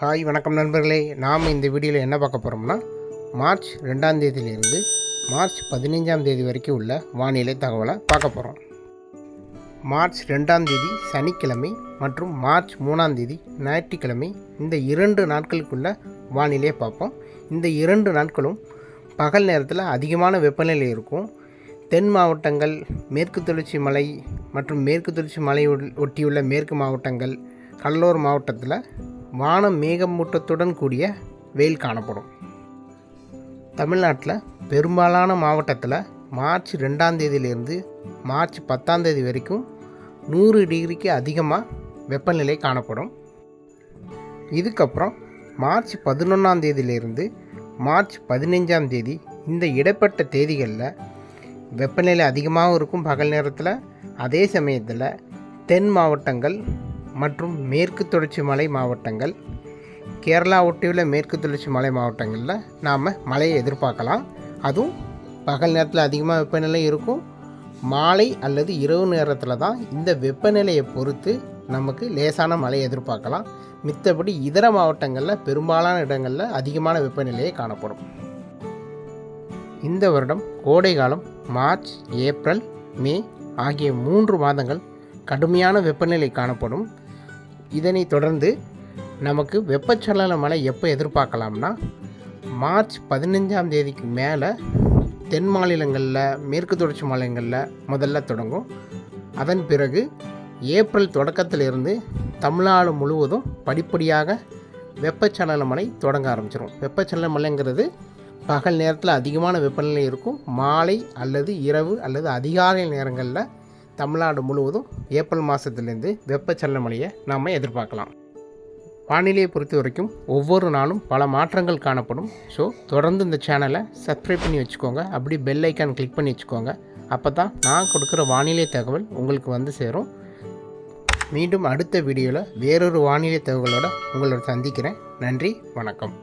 Hi வணக்கம் நண்பர்களே. நாம் இந்த வீடியோவில் என்ன பார்க்க போகிறோம்னா மார்ச் 2ஆம் தேதியிலிருந்து மார்ச் 15ஆம் தேதி வரைக்கும் உள்ள வானிலை தகவலை பார்க்க போகிறோம். மார்ச் 2ஆம் தேதி சனிக்கிழமை மற்றும் மார்ச் 3ஆம் தேதி ஞாயிற்றுக்கிழமை இந்த 2 நாட்களுக்குள்ள வானிலையை பார்ப்போம். இந்த 2 நாட்களும் பகல் நேரத்தில் அதிகமான வெப்பநிலை இருக்கும். தென் மாவட்டங்கள், மேற்கு தொடர்ச்சி மலை மற்றும் மேற்கு தொடர்ச்சி மலை ஒட்டியுள்ள மேற்கு மாவட்டங்கள், கடலோர மாவட்டத்தில் வானம் மேகமூட்டத்துடன் கூடிய வெயில் காணப்படும். தமிழ்நாட்டில் பெரும்பாலான மாவட்டத்தில் மார்ச் 2ஆம் தேதியிலிருந்து மார்ச் 10ஆம் தேதி வரைக்கும் 100 டிகிரிக்கு அதிகமாக வெப்பநிலை காணப்படும். இதுக்கப்புறம் மார்ச் 11ஆம் தேதியிலிருந்து மார்ச் 15ஆம் தேதி இந்த இடைப்பட்ட தேதிகளில் வெப்பநிலை அதிகமாகவும் இருக்கும் பகல் நேரத்தில். அதே சமயத்தில் தென் மாவட்டங்கள் மற்றும் மேற்கு தொடர்ச்சி மலை மாவட்டங்கள், கேரளா ஒட்டியுள்ள மேற்கு தொடர்ச்சி மலை மாவட்டங்களில் நாம் மழையை எதிர்பார்க்கலாம். அதுவும் பகல் நேரத்தில் அதிகமாக வெப்பநிலை இருக்கும். மாலை அல்லது இரவு நேரத்தில் தான் இந்த வெப்பநிலையை பொறுத்து நமக்கு லேசான மழை எதிர்பார்க்கலாம். மித்தபடி இதர மாவட்டங்களில் பெரும்பாலான இடங்களில் அதிகமான வெப்பநிலையை காணப்படும். இந்த வருடம் கோடை காலம் மார்ச், ஏப்ரல், மே ஆகிய 3 மாதங்கள் கடுமையான வெப்பநிலை காணப்படும். இதனை தொடர்ந்து நமக்கு வெப்பச்சலன மழை எப்போ எதிர்பார்க்கலாம்னா மார்ச் 15ஆம் தேதிக்கு மேலே தென் மாநிலங்களில், மேற்கு தொடர்ச்சி மாநிலங்களில் முதல்ல தொடங்கும். அதன் பிறகு ஏப்ரல் தொடக்கத்திலிருந்து தமிழ்நாடு முழுவதும் படிப்படியாக வெப்பச்சலன மழை தொடங்க ஆரம்பிச்சிடும். வெப்பச்சலன மழைங்கிறது பகல் நேரத்தில் அதிகமான வெப்பநிலை இருக்கும். மாலை அல்லது இரவு அல்லது அதிகாலை நேரங்களில் தமிழ்நாடு முழுவதும் ஏப்ரல் மாதத்துலேருந்து வெப்பச்சலன மழையை நாம் எதிர்பார்க்கலாம். வானிலையை பொறுத்த வரைக்கும் ஒவ்வொரு நாளும் பல மாற்றங்கள் காணப்படும். ஸோ தொடர்ந்து இந்த சேனலை சப்ஸ்கிரைப் பண்ணி வச்சுக்கோங்க. அப்படி பெல் ஐக்கான் கிளிக் பண்ணி வச்சுக்கோங்க. அப்போ தான் நான் கொடுக்குற வானிலை தகவல் உங்களுக்கு வந்து சேரும். மீண்டும் அடுத்த வீடியோவில் வேறொரு வானிலை தகவலோடு உங்களோட சந்திக்கிறேன். நன்றி, வணக்கம்.